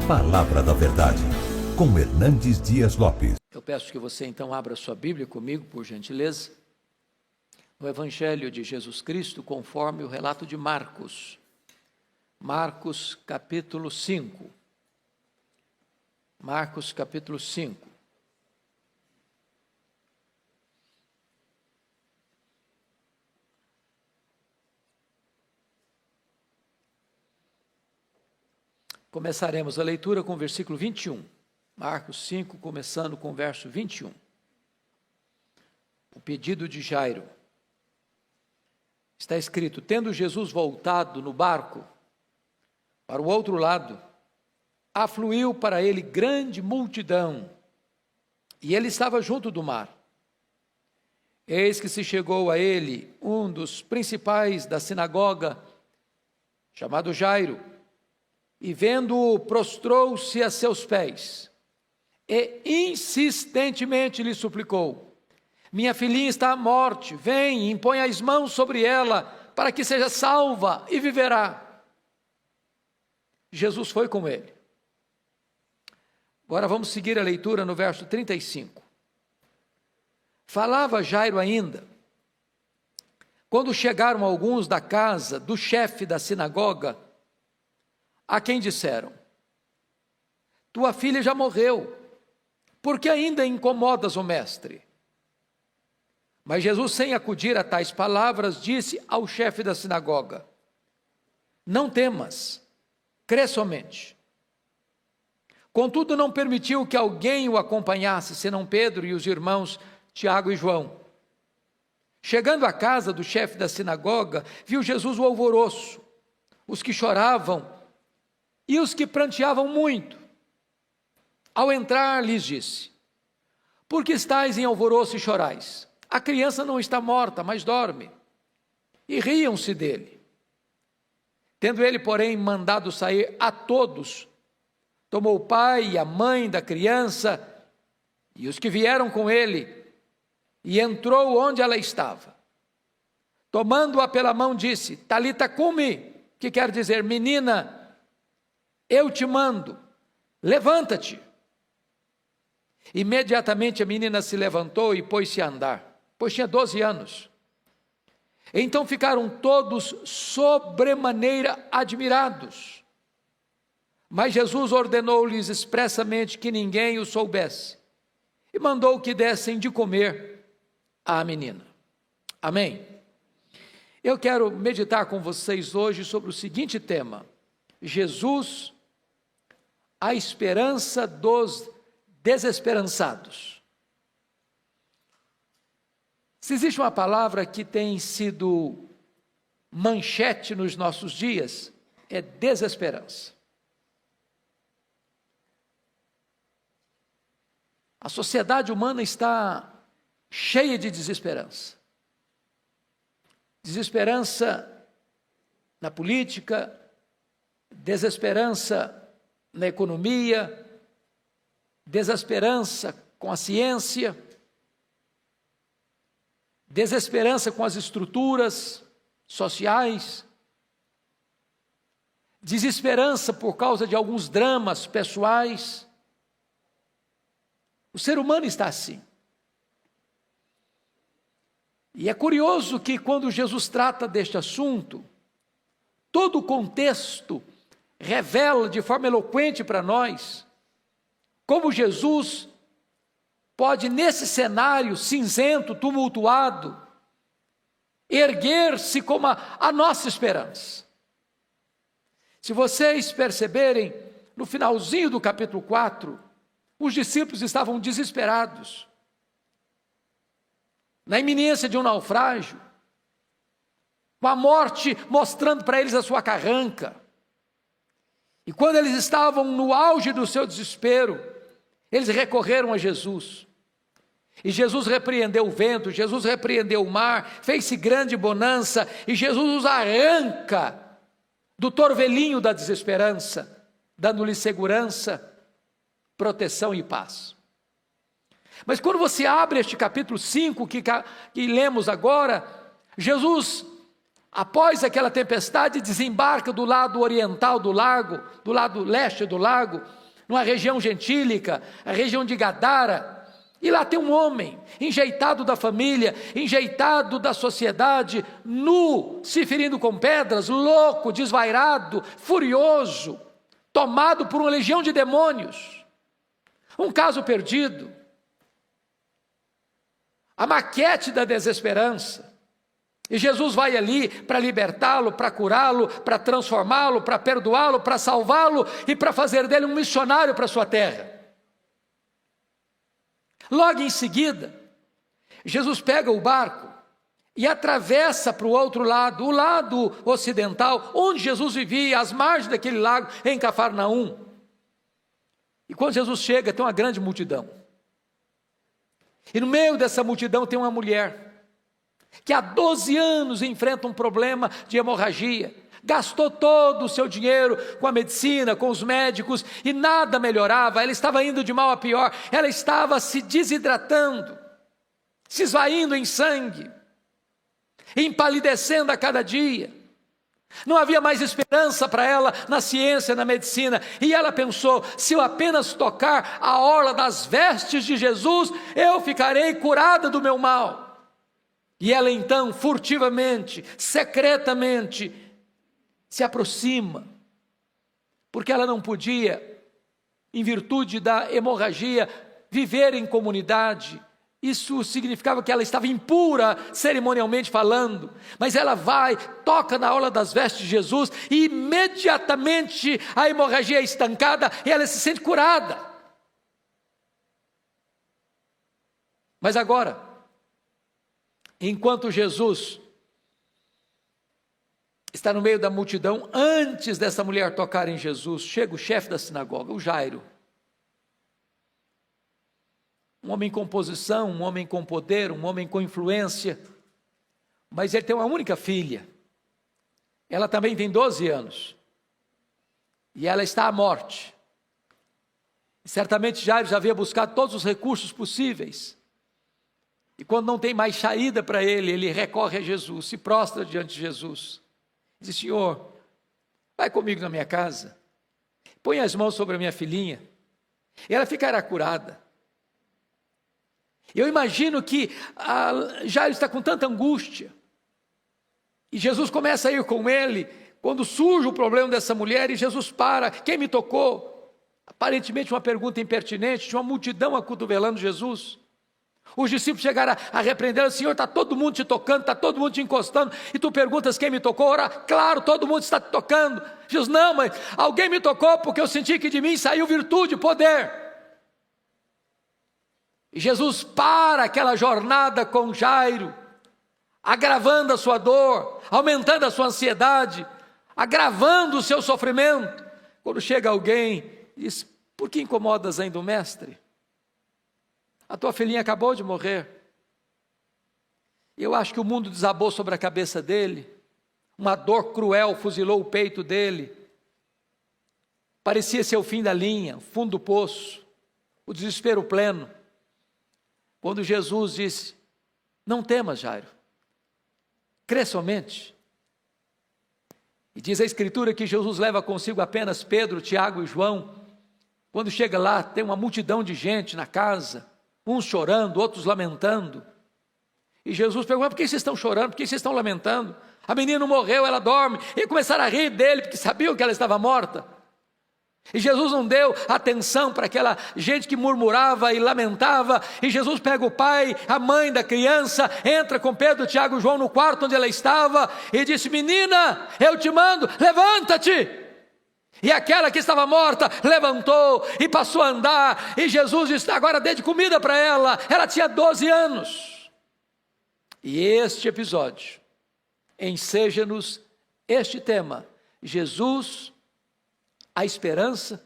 Palavra da Verdade, com Hernandes Dias Lopes. Eu peço que você então abra sua Bíblia comigo, por gentileza, no Evangelho de Jesus Cristo, conforme o relato de Marcos. Marcos capítulo 5. Marcos capítulo 5. Começaremos a leitura com o versículo 21. Marcos 5, começando com o verso 21. O pedido de Jairo. Está escrito: tendo Jesus voltado no barco para o outro lado, afluiu para ele grande multidão, e ele estava junto do mar. Eis que se chegou a ele um dos principais da sinagoga, chamado Jairo, e vendo-o, prostrou-se a seus pés, e insistentemente lhe suplicou: minha filhinha está à morte, vem e impõe as mãos sobre ela, para que seja salva e viverá. Jesus foi com ele. Agora vamos seguir a leitura no verso 35. Falava Jairo ainda, quando chegaram alguns da casa do chefe da sinagoga, a quem disseram: tua filha já morreu, por que ainda incomodas o mestre? Mas Jesus, sem acudir a tais palavras, disse ao chefe da sinagoga: não temas, crê somente. Contudo, não permitiu que alguém o acompanhasse, senão Pedro e os irmãos Tiago e João. Chegando à casa do chefe da sinagoga, viu Jesus o alvoroço, os que choravam e os que pranteavam muito. Ao entrar, lhes disse: por que estáis em alvoroço e chorais? A criança não está morta, mas dorme. E riam-se dele. Tendo ele, porém, mandado sair a todos, tomou o pai e a mãe da criança e os que vieram com ele, e entrou onde ela estava. Tomando-a pela mão, disse: Talita cumi, que quer dizer: menina, eu te mando, levanta-te. Imediatamente a menina se levantou e pôs-se a andar, pois tinha 12 anos. Então ficaram todos sobremaneira admirados. Mas Jesus ordenou-lhes expressamente que ninguém o soubesse, e mandou que dessem de comer à menina. Amém? Eu quero meditar com vocês hoje sobre o seguinte tema: Jesus, a esperança dos desesperançados. Se existe uma palavra que tem sido manchete nos nossos dias, é desesperança. A sociedade humana está cheia de desesperança. Desesperança na política, desesperança na economia, desesperança com a ciência, desesperança com as estruturas sociais, desesperança por causa de alguns dramas pessoais. O ser humano está assim. E é curioso que quando Jesus trata deste assunto, todo o contexto revela de forma eloquente para nós como Jesus pode, nesse cenário cinzento, tumultuado, erguer-se como a nossa esperança. Se vocês perceberem, no finalzinho do capítulo 4, os discípulos estavam desesperados, na iminência de um naufrágio, com a morte mostrando para eles a sua carranca. E quando eles estavam no auge do seu desespero, eles recorreram a Jesus. E Jesus repreendeu o vento, Jesus repreendeu o mar, fez-se grande bonança, e Jesus os arranca do torvelinho da desesperança, dando-lhes segurança, proteção e paz. Mas quando você abre este capítulo 5 que lemos agora, Jesus após aquela tempestade, desembarca do lado oriental do lago, do lado leste do lago, numa região gentílica, a região de Gadara, e lá tem um homem, enjeitado da família, enjeitado da sociedade, nu, se ferindo com pedras, louco, desvairado, furioso, tomado por uma legião de demônios, um caso perdido, a maquete da desesperança. E Jesus vai ali para libertá-lo, para curá-lo, para transformá-lo, para perdoá-lo, para salvá-lo e para fazer dele um missionário para a sua terra. Logo em seguida, Jesus pega o barco e atravessa para o outro lado, o lado ocidental, onde Jesus vivia, às margens daquele lago, em Cafarnaum. E quando Jesus chega, tem uma grande multidão. E no meio dessa multidão tem uma mulher, que há 12 anos enfrenta um problema de hemorragia, gastou todo o seu dinheiro com a medicina, com os médicos, e nada melhorava, ela estava indo de mal a pior, ela estava se desidratando, se esvaindo em sangue, empalidecendo a cada dia, não havia mais esperança para ela na ciência, na medicina, e ela pensou, se eu apenas tocar a orla das vestes de Jesus, eu ficarei curada do meu mal. E ela então, furtivamente, secretamente, se aproxima, porque ela não podia, em virtude da hemorragia, viver em comunidade. Isso significava que ela estava impura, cerimonialmente falando, mas ela vai, toca na orla das vestes de Jesus, e imediatamente a hemorragia é estancada, e ela se sente curada. Mas agora, enquanto Jesus está no meio da multidão, antes dessa mulher tocar em Jesus, chega o chefe da sinagoga, o Jairo. Um homem com posição, um homem com poder, um homem com influência, mas ele tem uma única filha. Ela também tem 12 anos, e ela está à morte. E certamente Jairo já havia buscado todos os recursos possíveis, e quando não tem mais saída para ele, ele recorre a Jesus, se prostra diante de Jesus, diz: Senhor, vai comigo na minha casa, põe as mãos sobre a minha filhinha, e ela ficará curada. Eu imagino que Jairo está com tanta angústia, e Jesus começa a ir com ele, quando surge o problema dessa mulher, e Jesus para: quem me tocou? Aparentemente uma pergunta impertinente, tinha uma multidão acotovelando Jesus. Os discípulos chegaram a repreender: Senhor, está todo mundo te tocando, está todo mundo te encostando, e tu perguntas quem me tocou? Ora, claro, todo mundo está te tocando. Jesus: não, mas alguém me tocou porque eu senti que de mim saiu virtude, poder. E Jesus para aquela jornada com Jairo, agravando a sua dor, aumentando a sua ansiedade, agravando o seu sofrimento. Quando chega alguém e diz: por que incomodas ainda o mestre? A tua filhinha acabou de morrer. Eu acho que o mundo desabou sobre a cabeça dele, uma dor cruel fuzilou o peito dele, parecia ser o fim da linha, o fundo do poço, o desespero pleno. Quando Jesus disse: não temas, Jairo, crê somente. E diz a Escritura que Jesus leva consigo apenas Pedro, Tiago e João. Quando chega lá, tem uma multidão de gente na casa, uns chorando, outros lamentando. E Jesus pergunta: por que vocês estão chorando? Por que vocês estão lamentando? A menina morreu, ela dorme. E começaram a rir dele, porque sabiam que ela estava morta. E Jesus não deu atenção para aquela gente que murmurava e lamentava. E Jesus pega o pai, a mãe da criança, entra com Pedro, Tiago e João no quarto onde ela estava, e disse: menina, eu te mando, levanta-te. E aquela que estava morta levantou e passou a andar. E Jesus disse: agora dê de comida para ela. Ela tinha 12 anos. E este episódio enseja-nos este tema: Jesus, a esperança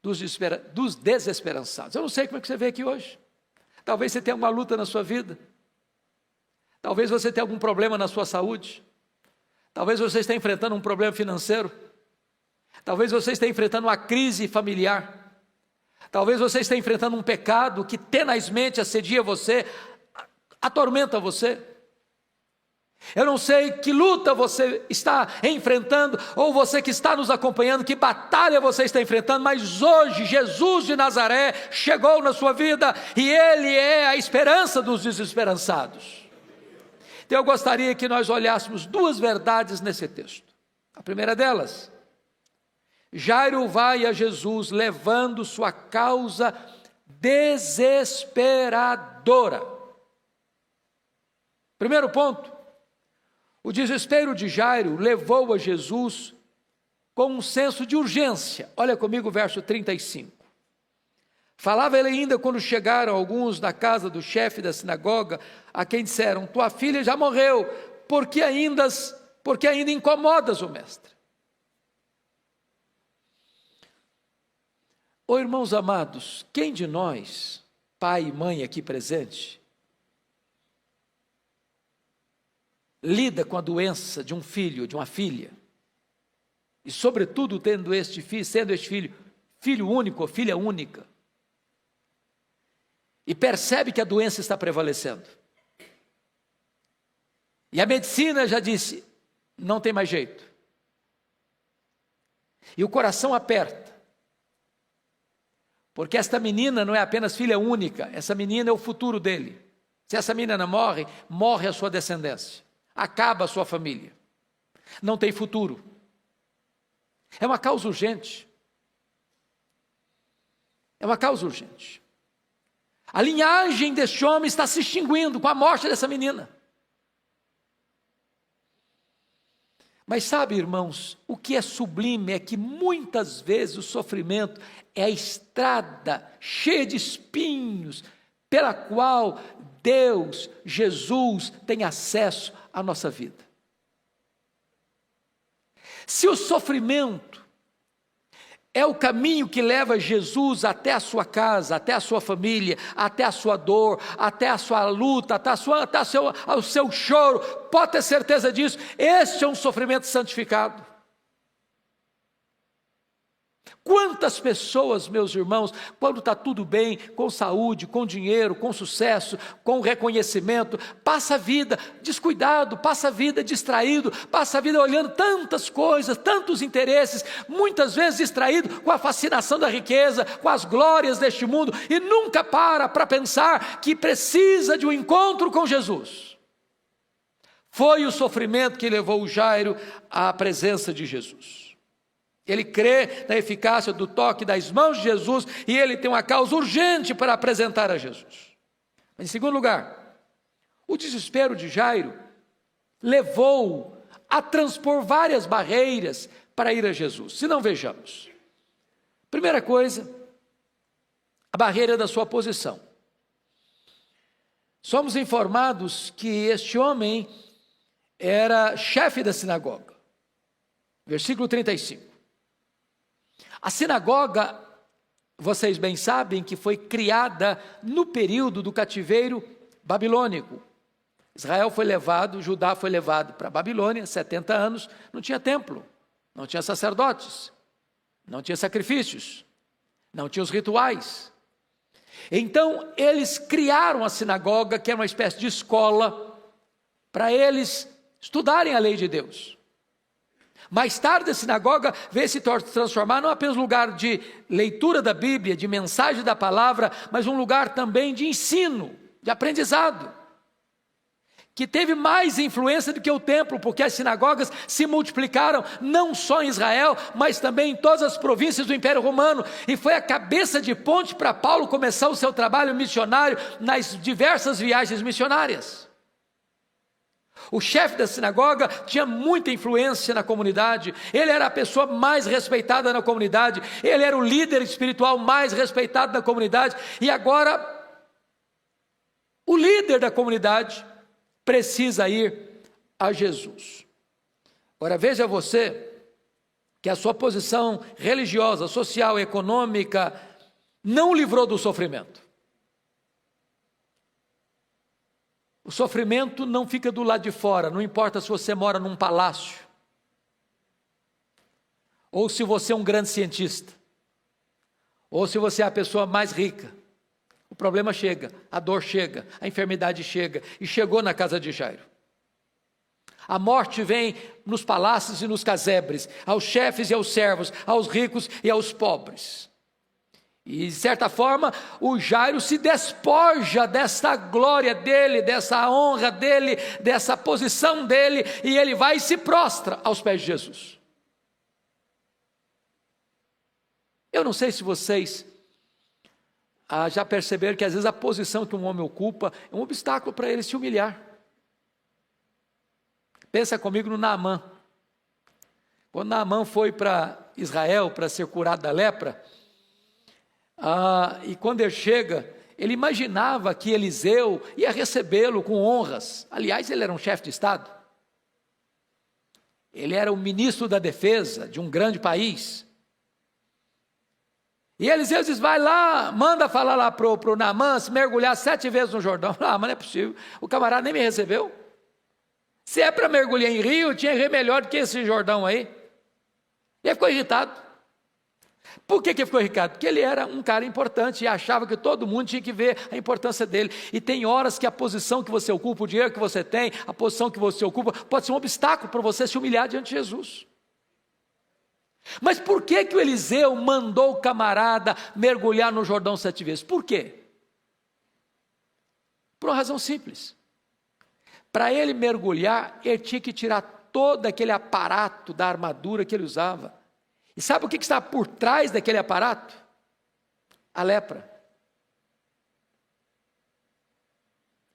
dos desesperançados. Eu não sei como é que você vê aqui hoje. Talvez você tenha uma luta na sua vida. Talvez você tenha algum problema na sua saúde. Talvez você esteja enfrentando um problema financeiro. Talvez você esteja enfrentando uma crise familiar. Talvez você esteja enfrentando um pecado que tenazmente assedia você, atormenta você. Eu não sei que luta você está enfrentando, ou você que está nos acompanhando, que batalha você está enfrentando, mas hoje Jesus de Nazaré chegou na sua vida e Ele é a esperança dos desesperançados. Então eu gostaria que nós olhássemos duas verdades nesse texto. A primeira delas, Jairo vai a Jesus levando sua causa desesperadora. Primeiro ponto, o desespero de Jairo levou a Jesus com um senso de urgência. Olha comigo o verso 35. Falava ele ainda quando chegaram alguns da casa do chefe da sinagoga, a quem disseram: tua filha já morreu, porque ainda incomodas o mestre. Ô irmãos amados, quem de nós, pai e mãe aqui presente, lida com a doença de um filho, de uma filha, e sobretudo sendo este filho, filho único ou filha única, e percebe que a doença está prevalecendo, e a medicina já disse, não tem mais jeito, e o coração aperta, porque esta menina não é apenas filha única, essa menina é o futuro dele. Se essa menina morre, morre a sua descendência. Acaba a sua família, não tem futuro, é uma causa urgente, a linhagem deste homem está se extinguindo com a morte dessa menina. Mas sabe, irmãos, o que é sublime é que muitas vezes o sofrimento é a estrada cheia de espinhos, pela qual Deus, Jesus, tem acesso à nossa vida. Se o sofrimento é o caminho que leva Jesus até a sua casa, até a sua família, até a sua dor, até a sua luta, até o seu choro, pode ter certeza disso, este é um sofrimento santificado. Quantas pessoas, meus irmãos, quando está tudo bem, com saúde, com dinheiro, com sucesso, com reconhecimento, passa a vida descuidado, passa a vida distraído, passa a vida olhando tantas coisas, tantos interesses, muitas vezes distraído com a fascinação da riqueza, com as glórias deste mundo, e nunca para pensar que precisa de um encontro com Jesus. Foi o sofrimento que levou Jairo à presença de Jesus. Ele crê na eficácia do toque das mãos de Jesus e ele tem uma causa urgente para apresentar a Jesus. Mas, em segundo lugar, o desespero de Jairo levou a transpor várias barreiras para ir a Jesus. Se não, vejamos. Primeira coisa, a barreira da sua posição. Somos informados que este homem era chefe da sinagoga. Versículo 35. A sinagoga, vocês bem sabem que foi criada no período do cativeiro babilônico. Israel foi levado, Judá foi levado para a Babilônia, 70 anos, não tinha templo, não tinha sacerdotes, não tinha sacrifícios, não tinha os rituais. Então, eles criaram a sinagoga, que era uma espécie de escola, para eles estudarem a lei de Deus. Mais tarde a sinagoga veio se transformar não apenas um lugar de leitura da Bíblia, de mensagem da palavra, mas um lugar também de ensino, de aprendizado, que teve mais influência do que o templo, porque as sinagogas se multiplicaram não só em Israel, mas também em todas as províncias do Império Romano, e foi a cabeça de ponte para Paulo começar o seu trabalho missionário nas diversas viagens missionárias. O chefe da sinagoga tinha muita influência na comunidade, ele era a pessoa mais respeitada na comunidade, ele era o líder espiritual mais respeitado da comunidade, e agora o líder da comunidade precisa ir a Jesus. Agora veja você que a sua posição religiosa, social, econômica não o livrou do sofrimento. O sofrimento não fica do lado de fora, não importa se você mora num palácio, ou se você é um grande cientista, ou se você é a pessoa mais rica. O problema chega, a dor chega, a enfermidade chega, e chegou na casa de Jairo. A morte vem nos palácios e nos casebres, aos chefes e aos servos, aos ricos e aos pobres. E de certa forma, o Jairo se despoja dessa glória dele, dessa honra dele, dessa posição dele, e ele vai e se prostra aos pés de Jesus. Eu não sei se vocês já perceberam que às vezes a posição que um homem ocupa é um obstáculo para ele se humilhar. Pensa comigo no Naamã. Quando Naamã foi para Israel para ser curado da lepra, e quando ele chega, ele imaginava que Eliseu ia recebê-lo com honras. Aliás, ele era um chefe de Estado. Ele era o ministro da defesa de um grande país. E Eliseu diz, vai lá, manda falar lá para o Naamã se mergulhar 7 vezes no Jordão. Mas não é possível, o camarada nem me recebeu. Se é para mergulhar em rio, tinha rio melhor do que esse Jordão aí. E ele ficou irritado. Por que ele ficou irritado? Porque ele era um cara importante e achava que todo mundo tinha que ver a importância dele. E tem horas que a posição que você ocupa, o dinheiro que você tem, a posição que você ocupa, pode ser um obstáculo para você se humilhar diante de Jesus. Mas por que o Eliseu mandou o camarada mergulhar no Jordão 7 vezes? Por quê? Por uma razão simples. Para ele mergulhar, ele tinha que tirar todo aquele aparato da armadura que ele usava. E sabe o que está por trás daquele aparato? A lepra.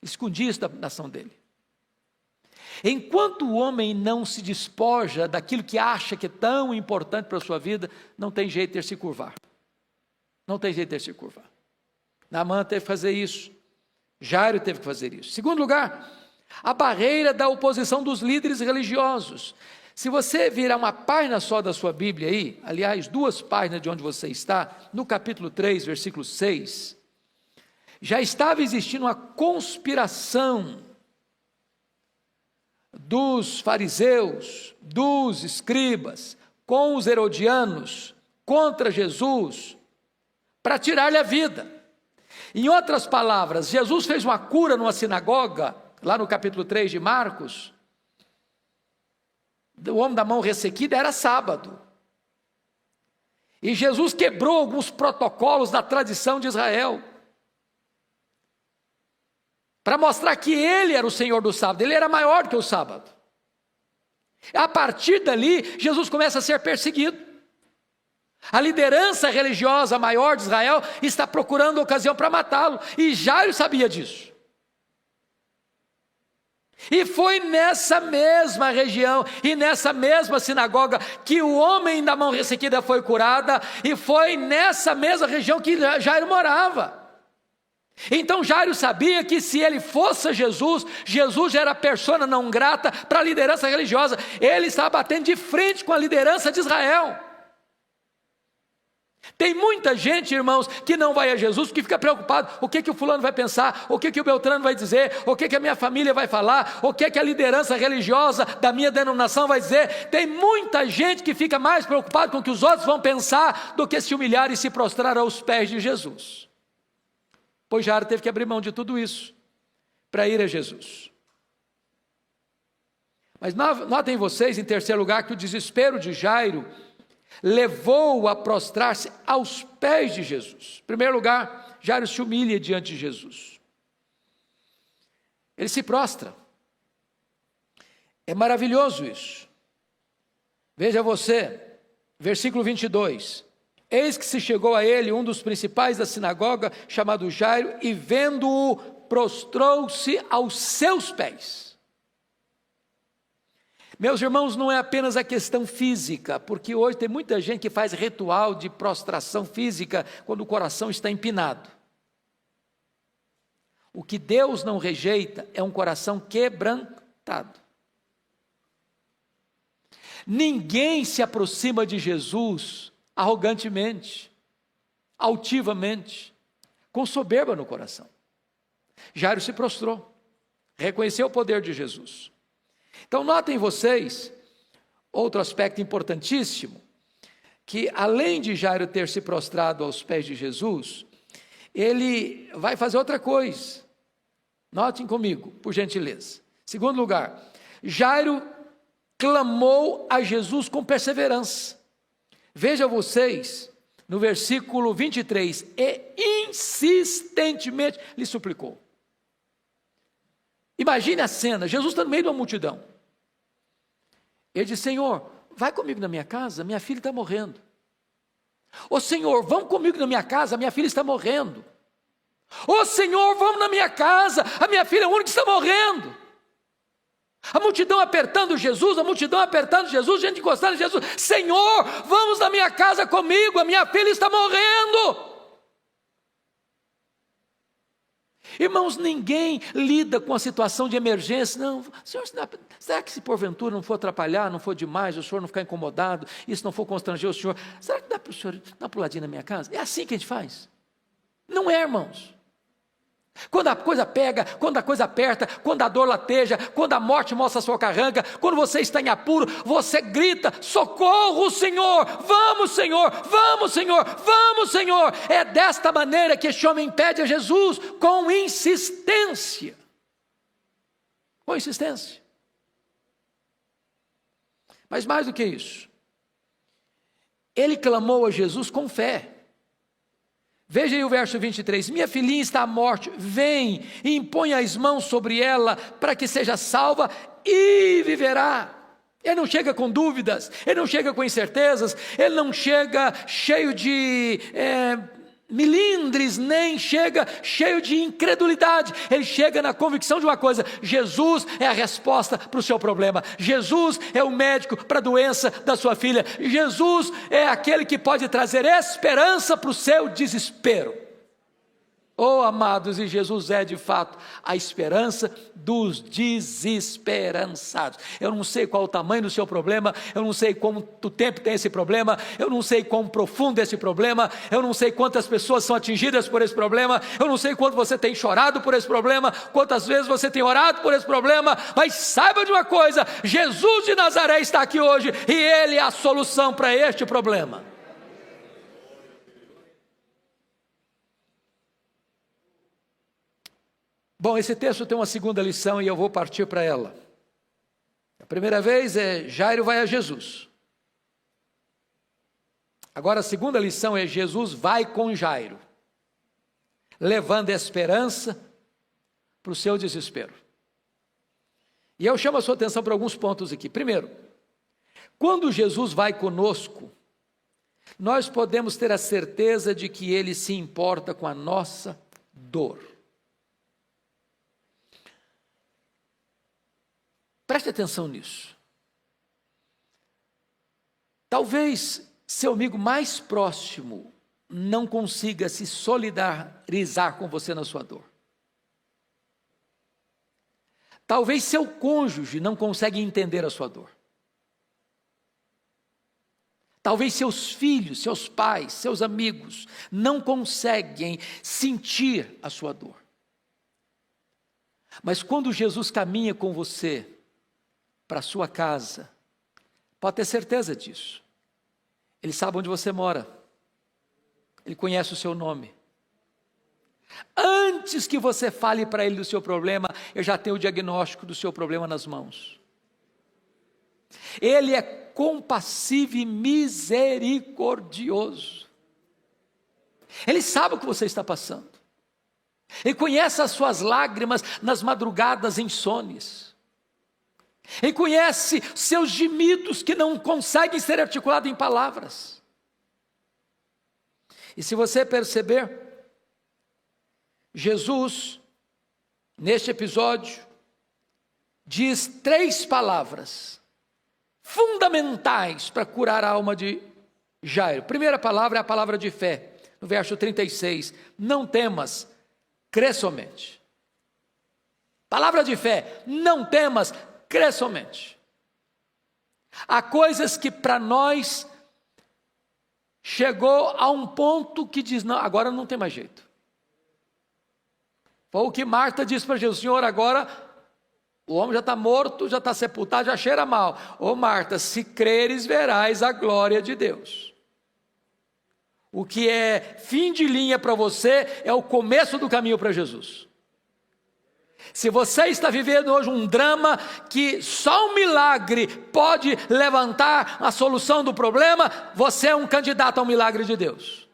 Escondia isso da nação dele. Enquanto o homem não se despoja daquilo que acha que é tão importante para a sua vida, não tem jeito de ele se curvar. Não tem jeito de ele se curvar. Naamã teve que fazer isso. Jairo teve que fazer isso. Segundo lugar, a barreira da oposição dos líderes religiosos. Se você virar uma página só da sua Bíblia aí, aliás, 2 páginas de onde você está, no capítulo 3, versículo 6, já estava existindo uma conspiração dos fariseus, dos escribas, com os herodianos, contra Jesus, para tirar-lhe a vida. Em outras palavras, Jesus fez uma cura numa sinagoga, lá no capítulo 3 de Marcos. O homem da mão ressequida, era sábado. E Jesus quebrou alguns protocolos da tradição de Israel, para mostrar que ele era o Senhor do sábado, ele era maior do que o sábado. A partir dali, Jesus começa a ser perseguido. A liderança religiosa maior de Israel está procurando ocasião para matá-lo, e Jairo sabia disso. E foi nessa mesma região e nessa mesma sinagoga que o homem da mão ressequida foi curada, e foi nessa mesma região que Jairo morava. Então Jairo sabia que se ele fosse Jesus, Jesus já era persona não grata para a liderança religiosa. Ele estava batendo de frente com a liderança de Israel. Tem muita gente, irmãos, que não vai a Jesus, que fica preocupado, o que o fulano vai pensar, o que o Beltrano vai dizer, o que a minha família vai falar, o que a liderança religiosa da minha denominação vai dizer. Tem muita gente que fica mais preocupado com o que os outros vão pensar, do que se humilhar e se prostrar aos pés de Jesus. Pois Jairo teve que abrir mão de tudo isso, para ir a Jesus. Mas notem vocês, em terceiro lugar, que o desespero de Jairo levou-o a prostrar-se aos pés de Jesus. Em primeiro lugar, Jairo se humilha diante de Jesus. Ele se prostra. É maravilhoso isso. Veja você, versículo 22. Eis que se chegou a ele um dos principais da sinagoga, chamado Jairo, e vendo-o, prostrou-se aos seus pés. Meus irmãos, não é apenas a questão física, porque hoje tem muita gente que faz ritual de prostração física quando o coração está empinado. O que Deus não rejeita é um coração quebrantado. Ninguém se aproxima de Jesus arrogantemente, altivamente, com soberba no coração. Jairo se prostrou, reconheceu o poder de Jesus. Então notem vocês, outro aspecto importantíssimo, que além de Jairo ter se prostrado aos pés de Jesus, ele vai fazer outra coisa. Notem comigo, por gentileza. Segundo lugar, Jairo clamou a Jesus com perseverança. Veja vocês, no versículo 23, e insistentemente lhe suplicou. Imagine a cena, Jesus está no meio de uma multidão. Ele diz: Senhor, vai comigo na minha casa, minha filha está morrendo. Ô Senhor, vamos comigo na minha casa, minha filha está morrendo. Ô Senhor, vamos na minha casa, a minha filha é a única que está morrendo. A multidão apertando Jesus, gente encostando em Jesus. Senhor, vamos na minha casa comigo, a minha filha está morrendo. Irmãos, ninguém lida com a situação de emergência. Não, Senhor, será que se porventura não for atrapalhar, não for demais, o Senhor não ficar incomodado, isso não for constranger o Senhor, será que dá para o Senhor dar uma puladinha na minha casa? É assim que a gente faz. Não é, irmãos. Quando a coisa pega, quando a coisa aperta, quando a dor lateja, quando a morte mostra a sua carranca, quando você está em apuro, você grita: socorro, Senhor, vamos, Senhor, vamos, Senhor, vamos, Senhor. É desta maneira que este homem pede a Jesus, com insistência. Com insistência. Mas mais do que isso, ele clamou a Jesus com fé. Veja aí o verso 23, minha filhinha está à morte, vem e impõe as mãos sobre ela, para que seja salva e viverá. Ele não chega com dúvidas, ele não chega com incertezas, ele não chega cheio de milindres, nem chega cheio de incredulidade. Ele chega na convicção de uma coisa: Jesus é a resposta para o seu problema, Jesus é o médico para a doença da sua filha, Jesus é aquele que pode trazer esperança para o seu desespero. Oh, amados, e Jesus é de fato a esperança dos desesperançados. Eu não sei qual o tamanho do seu problema, eu não sei quanto tempo tem esse problema, eu não sei quão profundo é esse problema, eu não sei quantas pessoas são atingidas por esse problema, eu não sei quanto você tem chorado por esse problema, quantas vezes você tem orado por esse problema, mas saiba de uma coisa: Jesus de Nazaré está aqui hoje e Ele é a solução para este problema. Bom, esse texto tem uma segunda lição e eu vou partir para ela. A primeira vez é: Jairo vai a Jesus. Agora a segunda lição é: Jesus vai com Jairo, levando esperança para o seu desespero. E eu chamo a sua atenção para alguns pontos aqui. Primeiro, quando Jesus vai conosco, nós podemos ter a certeza de que Ele se importa com a nossa dor. Preste atenção nisso. Talvez seu amigo mais próximo não consiga se solidarizar com você na sua dor. Talvez seu cônjuge não consiga entender a sua dor. Talvez seus filhos, seus pais, seus amigos não conseguem sentir a sua dor. Mas quando Jesus caminha com você para a sua casa, pode ter certeza disso. Ele sabe onde você mora. Ele conhece o seu nome. Antes que você fale para ele do seu problema, eu já tenho o diagnóstico do seu problema nas mãos. Ele é compassivo e misericordioso. Ele sabe o que você está passando. Ele conhece as suas lágrimas nas madrugadas insônias. Ele conhece seus gemidos que não conseguem ser articulados em palavras. E se você perceber, Jesus, neste episódio, diz 3 palavras fundamentais para curar a alma de Jairo. A primeira palavra é a palavra de fé, no verso 36, não temas, crê somente. Palavra de fé, não temas, crê somente. Há coisas que para nós chegou a um ponto que diz: não, agora não tem mais jeito. Foi o que Marta disse para Jesus: Senhor, agora o homem já está morto, já está sepultado, já cheira mal. Ô Marta, se creres verás a glória de Deus. O que é fim de linha para você é o começo do caminho para Jesus. Se você está vivendo hoje um drama que só um milagre pode levantar a solução do problema, você é um candidato ao milagre de Deus.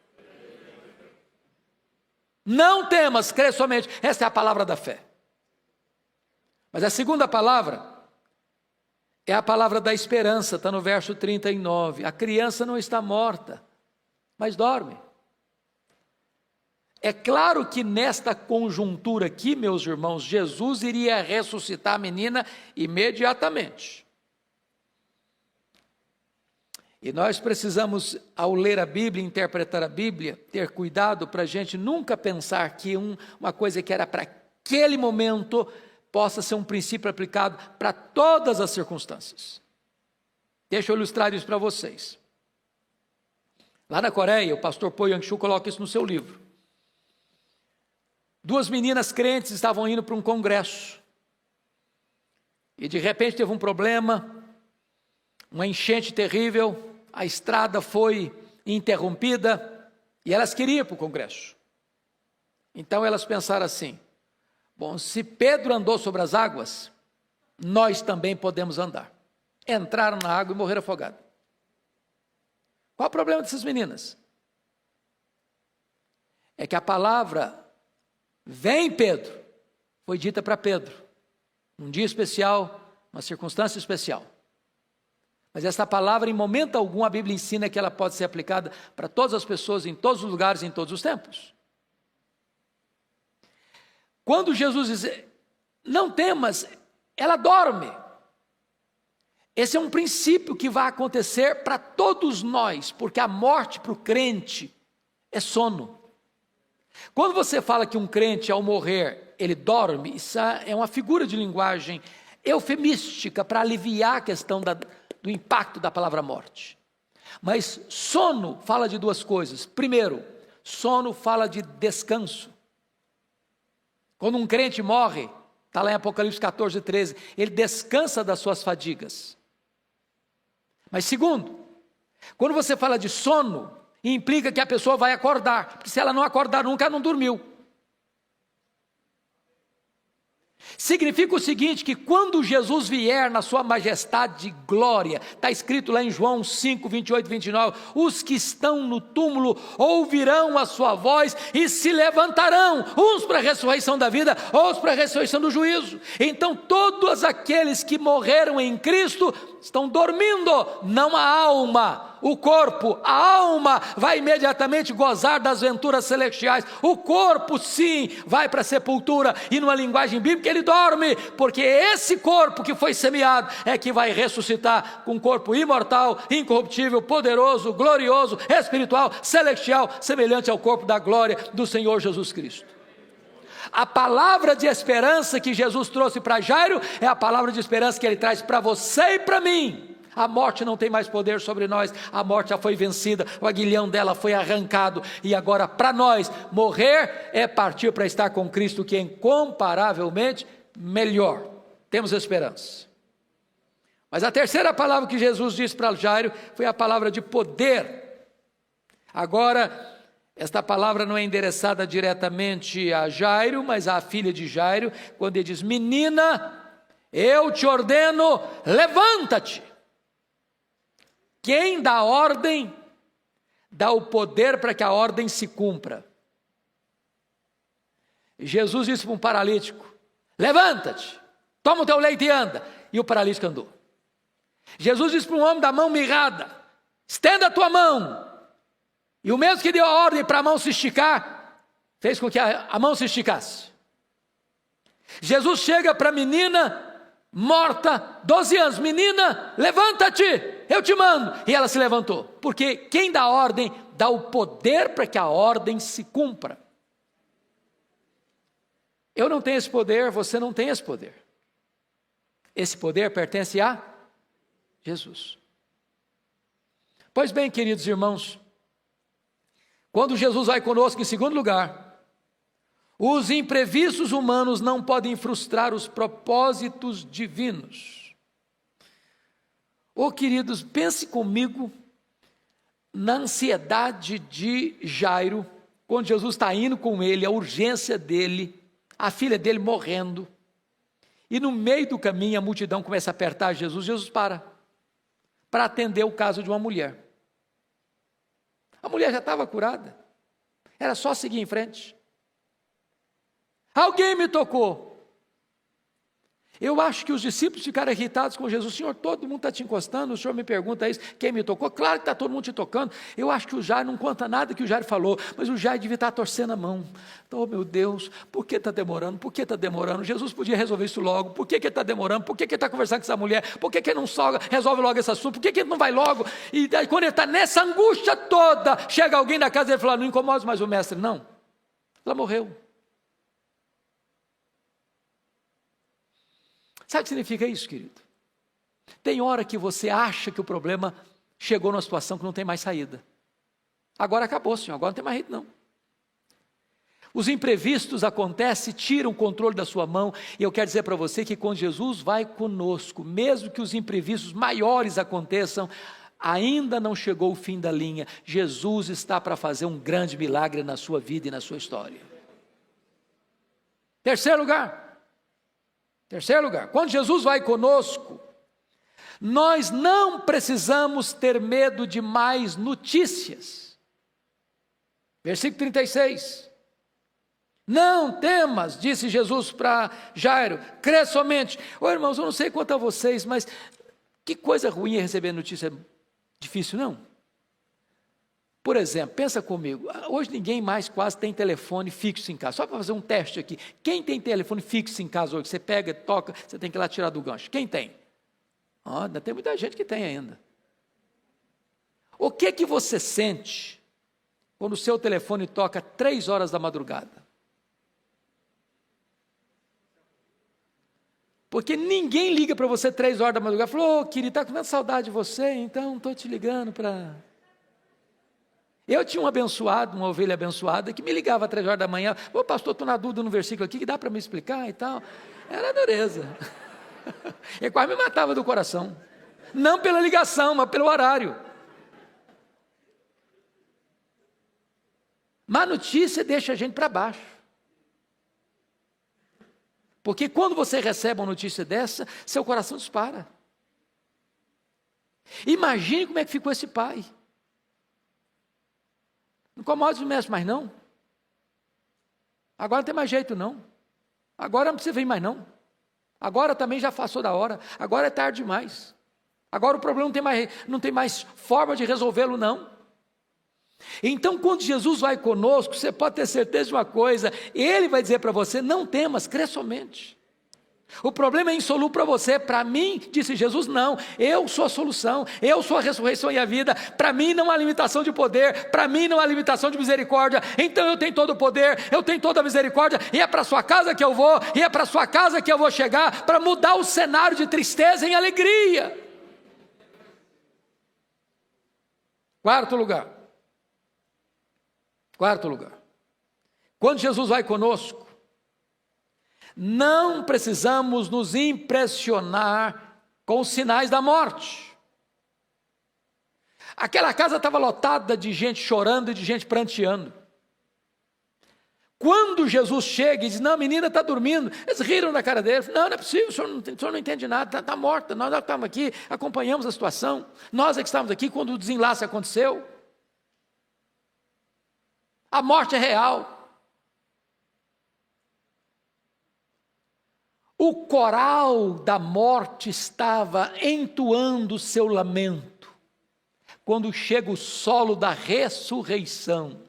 Não temas, crê somente. Esta é a palavra da fé. Mas a segunda palavra é a palavra da esperança, está no verso 39. A criança não está morta, mas dorme. É claro que nesta conjuntura aqui, meus irmãos, Jesus iria ressuscitar a menina imediatamente. E nós precisamos, ao ler a Bíblia, interpretar a Bíblia, ter cuidado para a gente nunca pensar que uma coisa que era para aquele momento possa ser um princípio aplicado para todas as circunstâncias. Deixa eu ilustrar isso para vocês. Lá na Coreia, o pastor Po Yang-Shu coloca isso no seu livro. 2 meninas crentes estavam indo para um congresso. E de repente teve um problema, uma enchente terrível, a estrada foi interrompida e elas queriam ir para o congresso. Então elas pensaram assim: bom, se Pedro andou sobre as águas, nós também podemos andar. Entraram na água e morreram afogados. Qual o problema dessas meninas? É que a palavra "vem, Pedro", foi dita para Pedro, num dia especial, uma circunstância especial. Mas essa palavra, em momento algum, a Bíblia ensina que ela pode ser aplicada para todas as pessoas, em todos os lugares, em todos os tempos. Quando Jesus diz, não temas, ela dorme. Esse é um princípio que vai acontecer para todos nós, porque a morte para o crente é sono. Quando você fala que um crente, ao morrer, ele dorme, isso é uma figura de linguagem eufemística para aliviar a questão do impacto da palavra morte. Mas sono fala de 2 coisas. Primeiro, sono fala de descanso. Quando um crente morre, está lá em Apocalipse 14, 13, ele descansa das suas fadigas. Mas segundo, quando você fala de sono, implica que a pessoa vai acordar, porque se ela não acordar nunca, ela não dormiu. Significa o seguinte, que quando Jesus vier na sua majestade de glória, está escrito lá em João 5, 28 e 29, os que estão no túmulo ouvirão a sua voz e se levantarão, uns para a ressurreição da vida, outros para a ressurreição do juízo. Então todos aqueles que morreram em Cristo estão dormindo, não a alma. O corpo, a alma vai imediatamente gozar das venturas celestiais. O corpo sim, vai para a sepultura. E numa linguagem bíblica ele dorme, porque esse corpo que foi semeado é que vai ressuscitar com um corpo imortal, incorruptível, poderoso, glorioso, espiritual, celestial, semelhante ao corpo da glória do Senhor Jesus Cristo. A palavra de esperança que Jesus trouxe para Jairo é a palavra de esperança que ele traz para você e para mim. A morte não tem mais poder sobre nós, a morte já foi vencida, o aguilhão dela foi arrancado, e agora para nós, morrer é partir para estar com Cristo, que é incomparavelmente melhor. Temos esperança. Mas a terceira palavra que Jesus disse para Jairo foi a palavra de poder. Agora, esta palavra não é endereçada diretamente a Jairo, mas à filha de Jairo, quando ele diz, menina, eu te ordeno, levanta-te. Quem dá ordem, dá o poder para que a ordem se cumpra. Jesus disse para um paralítico, levanta-te, toma o teu leite e anda. E o paralítico andou. Jesus disse para um homem da mão mirrada, estenda a tua mão. E o mesmo que deu a ordem para a mão se esticar, fez com que a mão se esticasse. Jesus chega para a menina morta, 12 anos, menina, levanta-te, eu te mando. E ela se levantou, porque quem dá ordem, dá o poder para que a ordem se cumpra. Eu não tenho esse poder, você não tem esse poder. Esse poder pertence a Jesus. Pois bem, queridos irmãos, quando Jesus vai conosco, em segundo lugar, os imprevistos humanos não podem frustrar os propósitos divinos. Queridos, pense comigo na ansiedade de Jairo, quando Jesus está indo com ele, a urgência dele, a filha dele morrendo. E no meio do caminho a multidão começa a apertar Jesus. Jesus para atender o caso de uma mulher. A mulher já estava curada, era só seguir em frente. Alguém me tocou. Eu acho que os discípulos ficaram irritados com Jesus. Senhor, todo mundo está te encostando, o Senhor me pergunta isso, quem me tocou? Claro que está todo mundo te tocando. Eu acho que o Jairo não conta nada que o Jairo falou, mas o Jairo devia estar torcendo a mão. Oh meu Deus, por que está demorando? Por que está demorando? Jesus podia resolver isso logo. Por que ele está demorando? Por que ele está conversando com essa mulher? Por que ele não resolve logo esse assunto? Por que ele não vai logo? E daí, quando ele está nessa angústia toda, chega alguém da casa e ele fala, não incomoda mais o mestre. Não, ela morreu. Sabe o que significa isso, querido? Tem hora que você acha que o problema chegou numa situação que não tem mais saída. Agora acabou, senhor, agora não tem mais jeito não. Os imprevistos acontecem, tiram o controle da sua mão, e eu quero dizer para você que quando Jesus vai conosco, mesmo que os imprevistos maiores aconteçam, ainda não chegou o fim da linha. Jesus está para fazer um grande milagre na sua vida e na sua história. Terceiro lugar, quando Jesus vai conosco, nós não precisamos ter medo de mais notícias. Versículo 36. Não temas, disse Jesus para Jairo, crê somente. Irmãos, eu não sei quanto a vocês, mas que coisa ruim é receber notícia difícil, não? Por exemplo, pensa comigo, hoje ninguém mais quase tem telefone fixo em casa, só para fazer um teste aqui, quem tem telefone fixo em casa hoje, você pega, toca, você tem que ir lá tirar do gancho, quem tem? Ainda tem muita gente que tem ainda. O que você sente quando o seu telefone toca 3 horas da madrugada? Porque ninguém liga para você 3 horas da madrugada, falou, querido, está com tanta saudade de você, então estou te ligando para... Eu tinha um abençoado, uma ovelha abençoada, que me ligava às 3 horas da manhã, pastor, estou na dúvida no versículo aqui, que dá para me explicar e tal. Era dureza. Ele quase me matava do coração. Não pela ligação, mas pelo horário. Má notícia deixa a gente para baixo. Porque quando você recebe uma notícia dessa, seu coração dispara. Imagine como é que ficou esse pai. Não incomoda o mestre mais não. Agora não tem mais jeito não. Agora não precisa vir mais não. Agora também já passou da hora. Agora é tarde demais. Agora o problema não tem mais forma de resolvê-lo não. Então quando Jesus vai conosco, você pode ter certeza de uma coisa, Ele vai dizer para você, não temas, crê somente. O problema é insolúvel para você, para mim, disse Jesus, não, eu sou a solução, eu sou a ressurreição e a vida, para mim não há limitação de poder, para mim não há limitação de misericórdia, então eu tenho todo o poder, eu tenho toda a misericórdia, e é para a sua casa que eu vou, e é para a sua casa que eu vou chegar, para mudar o cenário de tristeza em alegria. Quarto lugar, quando Jesus vai conosco, não precisamos nos impressionar com os sinais da morte. Aquela casa estava lotada de gente chorando e de gente pranteando. Quando Jesus chega e diz, não, a menina está dormindo, eles riram na cara dele, não é possível, o senhor não entende nada, está morta, nós estamos aqui, acompanhamos a situação, nós é que estávamos aqui quando o desenlace aconteceu. A morte é real. O coral da morte estava entoando o seu lamento, quando chega o solo da ressurreição.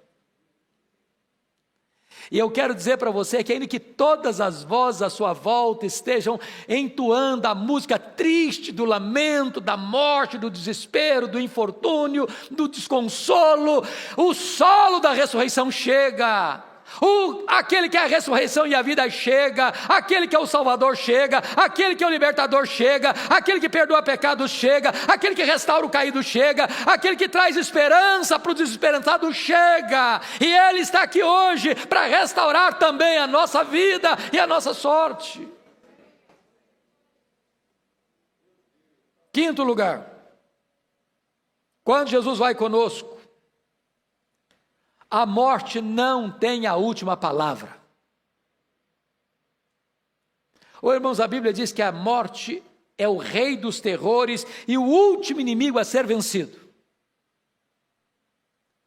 E eu quero dizer para você que ainda que todas as vozes à sua volta estejam entoando a música triste do lamento, da morte, do desespero, do infortúnio, do desconsolo, o solo da ressurreição chega. Aquele que é a ressurreição e a vida chega, aquele que é o Salvador chega, aquele que é o Libertador chega, aquele que perdoa pecados chega, aquele que restaura o caído chega, aquele que traz esperança para o desesperançado chega, e Ele está aqui hoje para restaurar também a nossa vida e a nossa sorte. Quinto lugar, quando Jesus vai conosco, a morte não tem a última palavra. Ô irmãos, a Bíblia diz que a morte é o rei dos terrores e o último inimigo a ser vencido.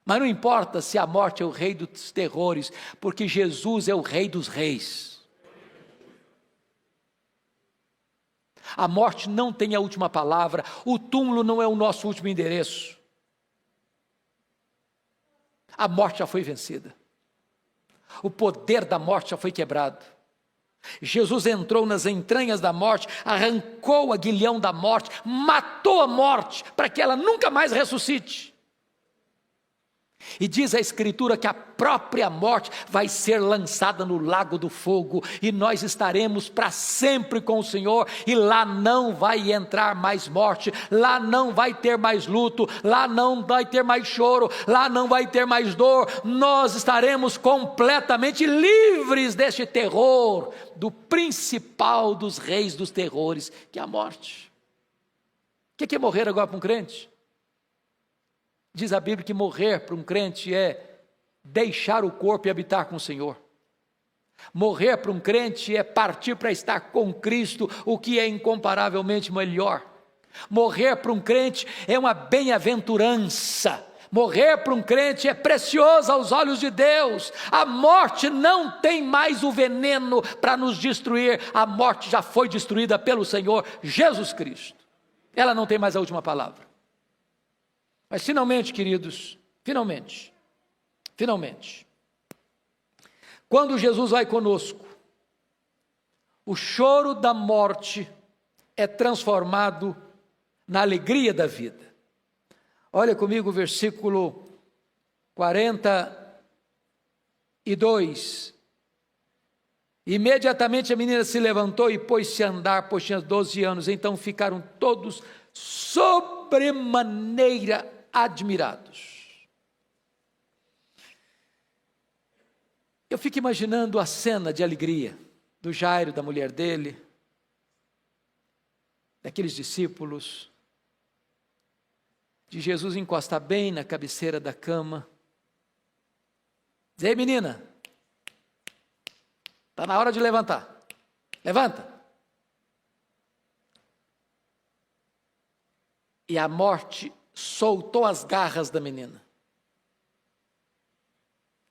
Mas não importa se a morte é o rei dos terrores, porque Jesus é o rei dos reis. A morte não tem a última palavra, o túmulo não é o nosso último endereço. A morte já foi vencida. O poder da morte já foi quebrado. Jesus entrou nas entranhas da morte, arrancou o aguilhão da morte, matou a morte, para que ela nunca mais ressuscite. E diz a Escritura que a própria morte vai ser lançada no lago do fogo, e nós estaremos para sempre com o Senhor, e lá não vai entrar mais morte, lá não vai ter mais luto, lá não vai ter mais choro, lá não vai ter mais dor, nós estaremos completamente livres deste terror, do principal dos reis dos terrores, que é a morte. O que é morrer agora para um crente? Diz a Bíblia que morrer para um crente é deixar o corpo e habitar com o Senhor. Morrer para um crente é partir para estar com Cristo, o que é incomparavelmente melhor. Morrer para um crente é uma bem-aventurança. Morrer para um crente é precioso aos olhos de Deus. A morte não tem mais o veneno para nos destruir. A morte já foi destruída pelo Senhor Jesus Cristo. Ela não tem mais a última palavra. Mas finalmente, queridos, finalmente, quando Jesus vai conosco, o choro da morte é transformado na alegria da vida. Olha comigo o versículo 42. Imediatamente a menina se levantou e pôs-se a andar, pois tinha 12 anos. Então ficaram todos sobremaneira admirados. Eu fico imaginando a cena de alegria do Jairo, da mulher dele, daqueles discípulos, de Jesus encostar bem na cabeceira da cama, dizer: ei menina, está na hora de levantar, levanta. E a morte soltou as garras da menina.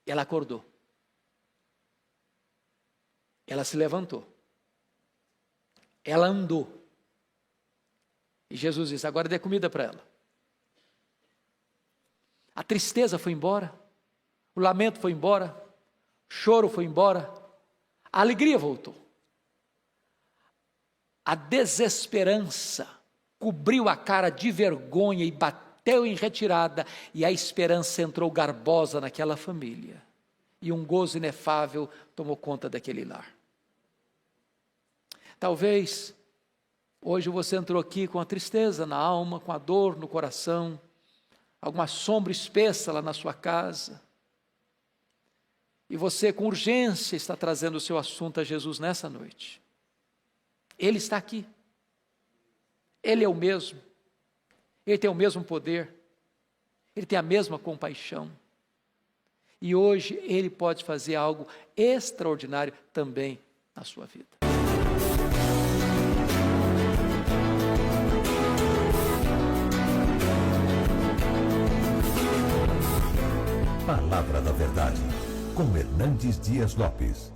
Ela acordou. Ela se levantou. Ela andou. E Jesus disse: agora dê comida para ela. A tristeza foi embora. O lamento foi embora. O choro foi embora. A alegria voltou. A desesperança cobriu a cara de vergonha e bateu em retirada, e a esperança entrou garbosa naquela família, e um gozo inefável tomou conta daquele lar. Talvez hoje você entrou aqui com a tristeza na alma, com a dor no coração, alguma sombra espessa lá na sua casa, e você com urgência está trazendo o seu assunto a Jesus nessa noite. Ele está aqui. Ele é o mesmo, Ele tem o mesmo poder, Ele tem a mesma compaixão, e hoje Ele pode fazer algo extraordinário também na sua vida. Palavra da Verdade, com Hernandes Dias Lopes.